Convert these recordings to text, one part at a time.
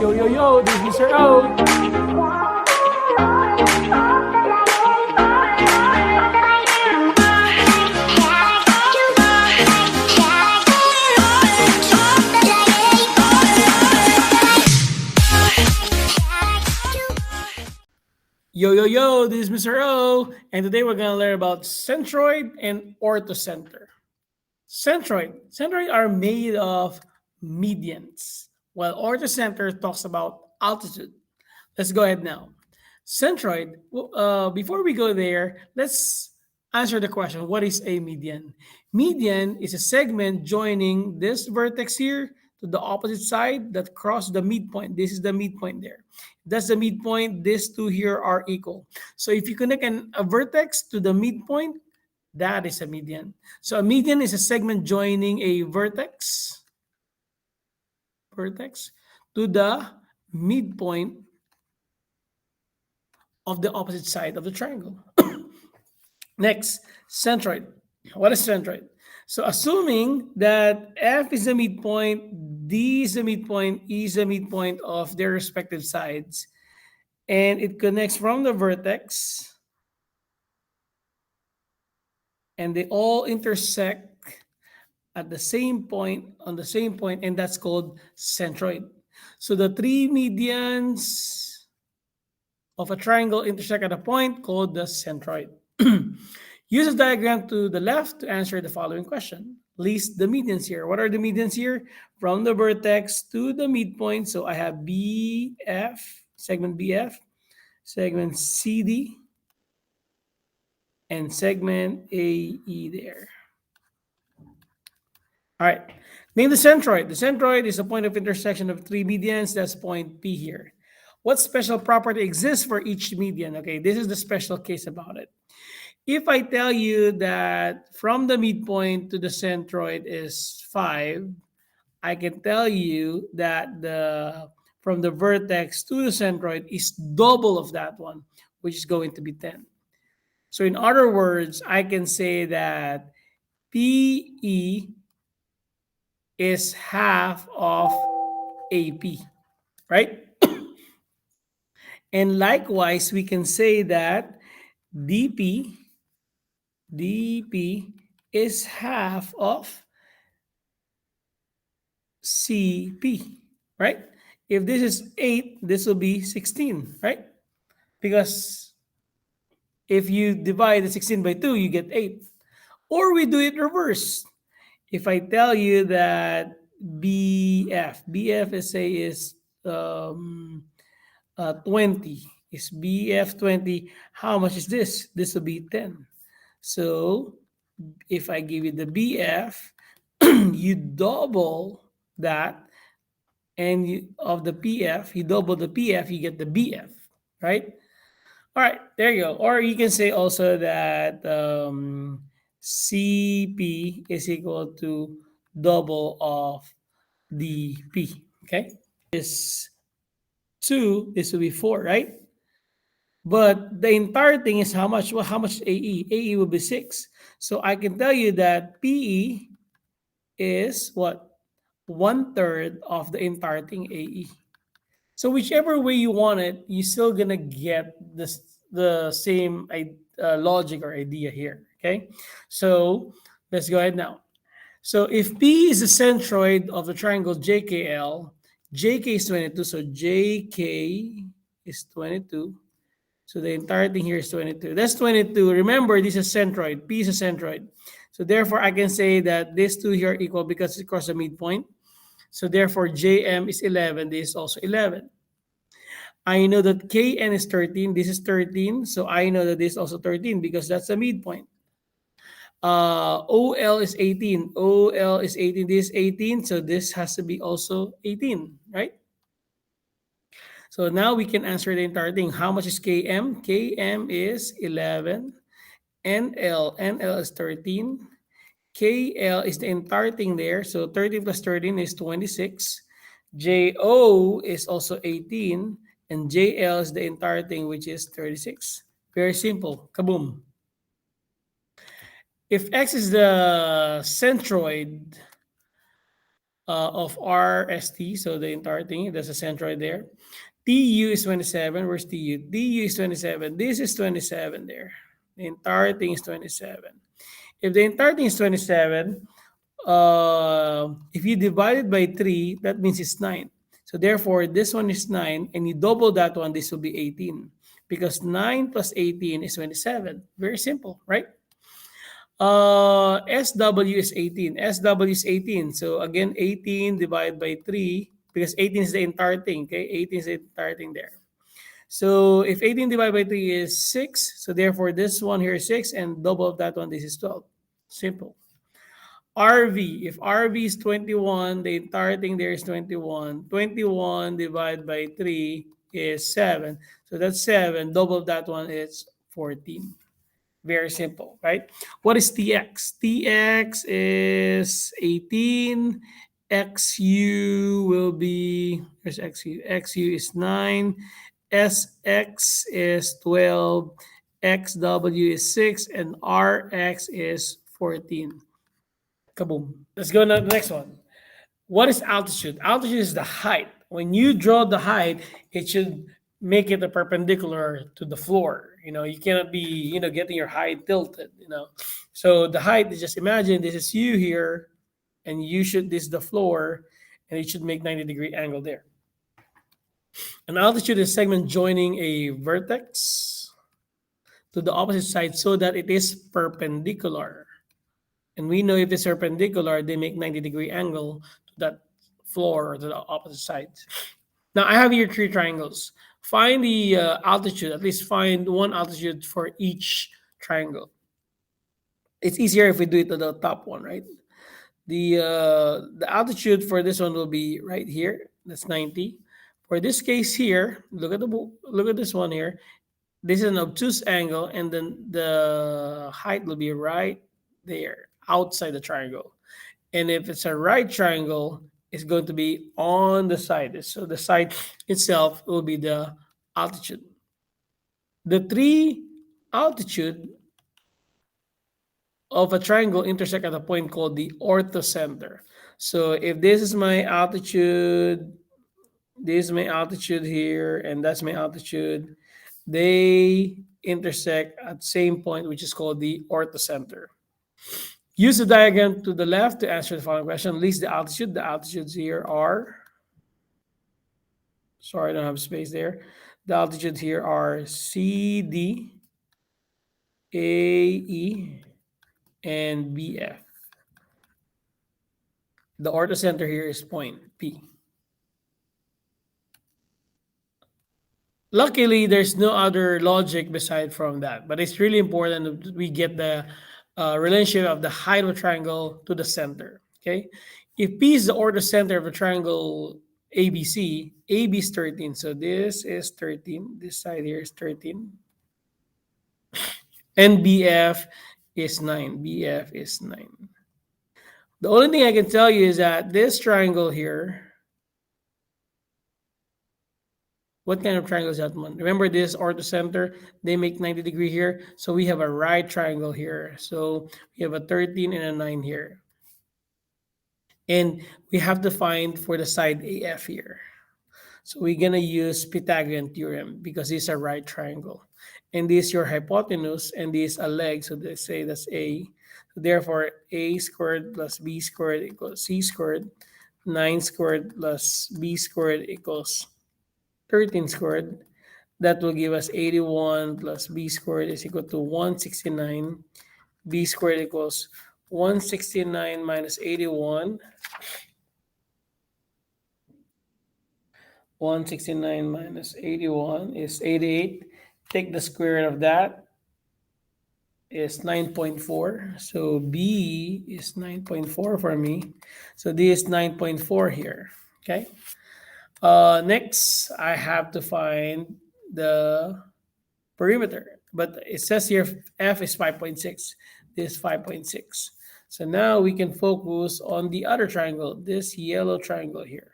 Yo, yo, yo, this is Mr. O. Yo, yo, yo, this is Mr. O, and today we're going to learn about Centroid and Orthocenter. Centroid are made of medians, while Orthocenter talks about altitude. Let's go ahead now. Centroid, before we go there, let's answer the question, what is a median? Median is a segment joining this vertex here to the opposite side that cross the midpoint. This is the midpoint there. That's the midpoint. These two here are equal. So if you connect a vertex to the midpoint, that is a median. So a median is a segment joining a vertex to the midpoint of the opposite side of the triangle. Next, centroid. What is centroid? So assuming that F is the midpoint, D is the midpoint, E is the midpoint of their respective sides, and it connects from the vertex, and they all intersect at the same point, on the same point, and that's called centroid. So the three medians of a triangle intersect at a point called the centroid. Use a diagram to the left to answer the following question. List the medians here. What are the medians here? From the vertex to the midpoint. So I have BF, segment BF, segment CD, and segment AE there. All right. Name the centroid. The centroid is a point of intersection of three medians. That's point P here. What special property exists for each median? Okay, this is the special case about it. If I tell you that from the midpoint to the centroid is 5, I can tell you that from the vertex to the centroid is double of that one, which is going to be 10. So in other words, I can say that PE is half of AP, right? And likewise, we can say that DP is half of CP, right? If this is 8, this will be 16, right? Because if you divide the 16 by 2, you get 8. Or we do it reverse. If I tell you that BF is 20, is BF 20, how much is this? This will be 10. So if I give you the BF, you double that, and of the PF, you double the PF, you get the BF, right? All right, there you go. Or you can say also that CP is equal to double of DP, okay? This 2, this will be 4, right? But the entire thing is how much? Well, how much AE? AE will be 6. So I can tell you that PE is what? 1/3 of the entire thing AE. So whichever way you want it, you're still gonna get the same logic or idea here. Okay, so let's go ahead now. So if P is the centroid of the triangle JKL, JK is 22, so JK is 22. So the entire thing here is 22. That's 22. Remember, this is centroid. P is a centroid. So therefore, I can say that these two here are equal because it crosses the midpoint. So therefore, JM is 11. This is also 11. I know that KN is 13. This is 13. So I know that this is also 13 because that's the midpoint. OL is 18. OL is 18. This is 18. So this has to be also 18, right? So now we can answer the entire thing. How much is KM? KM is 11. NL is 13. KL is the entire thing there. So 13 plus 13 is 26. JO is also 18. And JL is the entire thing, which is 36. Very simple. Kaboom. If X is the centroid of RST, so the entire thing, there's a centroid there. TU is 27. Where's TU? TU is 27. This is 27 there. The entire thing is 27. If the entire thing is 27, if you divide it by 3, that means it's 9. So therefore, this one is 9, and you double that one, this will be 18. Because 9 plus 18 is 27. Very simple, right? SW is 18. SW is 18. So again, 18 divided by 3, because 18 is the entire thing, okay? 18 is the entire thing there. So if 18 divided by 3 is 6, so therefore this one here is 6, and double of that one, this is 12. Simple. RV, if RV is 21, the entire thing there is 21. 21 divided by 3 is 7. So that's 7. Double of that one is 14. Very simple, right? What is TX? TX is 18. XU will be, here's XU. XU is 9. SX is 12. XW is 6. And RX is 14. Kaboom. Let's go to the next one. What is altitude? Altitude is the height. When you draw the height, it should make it a perpendicular to the floor. You cannot be, getting your height tilted, So the height is, just imagine this is you here, and this is the floor, and it should make 90-degree angle there. An altitude is segment joining a vertex to the opposite side so that it is perpendicular. And we know if it's perpendicular, they make 90-degree angle to that floor or to the opposite sides. Now I have here 3 triangles. Find the altitude, at least find one altitude for each triangle. It's easier if we do it to the top one, right? The altitude for this one will be right here. That's 90. For this case here, look at this one here. This is an obtuse angle, and then the height will be right there outside the triangle. And if it's a right triangle, it's going to be on the side. So the side itself will be the altitude. The 3 altitude of a triangle intersect at a point called the orthocenter. So if this is my altitude, this is my altitude here, and that's my altitude, they intersect at same point, which is called the orthocenter. Use the diagram to the left to answer the following question. List the altitude. The altitudes here are, sorry, I don't have space there. The altitudes here are CD, AE, and BF. The orthocenter here is point P. Luckily, there's no other logic beside from that, but it's really important that we get the relationship of the height of a triangle to the center. Okay, if P is the orthocenter of a triangle ABC, AB is 13, so this is 13. This side here is 13, and BF is 9. BF is 9. The only thing I can tell you is that this triangle here. What kind of triangle is that one? Remember this orthocenter, they make 90-degree here. So we have a right triangle here. So we have a 13 and a 9 here. And we have to find for the side AF here. So we're going to use Pythagorean theorem because this is a right triangle. And this is your hypotenuse, and this is a leg. So they say that's A. So therefore, A squared plus B squared equals C squared. 9 squared plus B squared equals 13 squared. That will give us 81 plus B squared is equal to 169. B squared equals 169 minus 81. 169 minus 81 is 88. Take the square root of that. Is 9.4. So B is 9.4 for me. So this is 9.4 here. Okay. Next, I have to find the perimeter, but it says here F is 5.6. This is 5.6. So now we can focus on the other triangle, this yellow triangle here.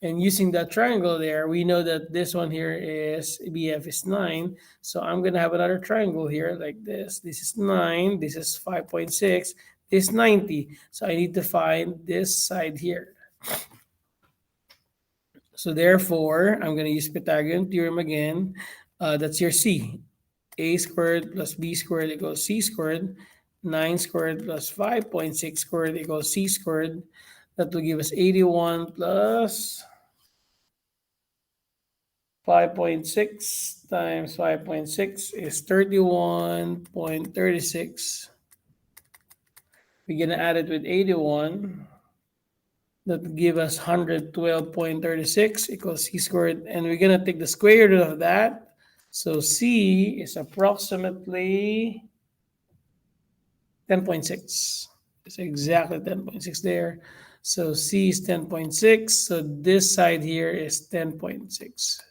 And using that triangle there, we know that this one here is BF is 9. So I'm going to have another triangle here like this. This is 9. This is 5.6. is 90. So I need to find this side here. So therefore, I'm going to use Pythagorean theorem again. That's your C. A squared plus B squared equals C squared. 9 squared plus 5.6 squared equals C squared. That will give us 81 plus 5.6 times 5.6 is 31.36. We're going to add it with 81. That will give us 112.36 equals C squared. And we're going to take the square root of that. So C is approximately 10.6. It's exactly 10.6 there. So C is 10.6. So this side here is 10.6.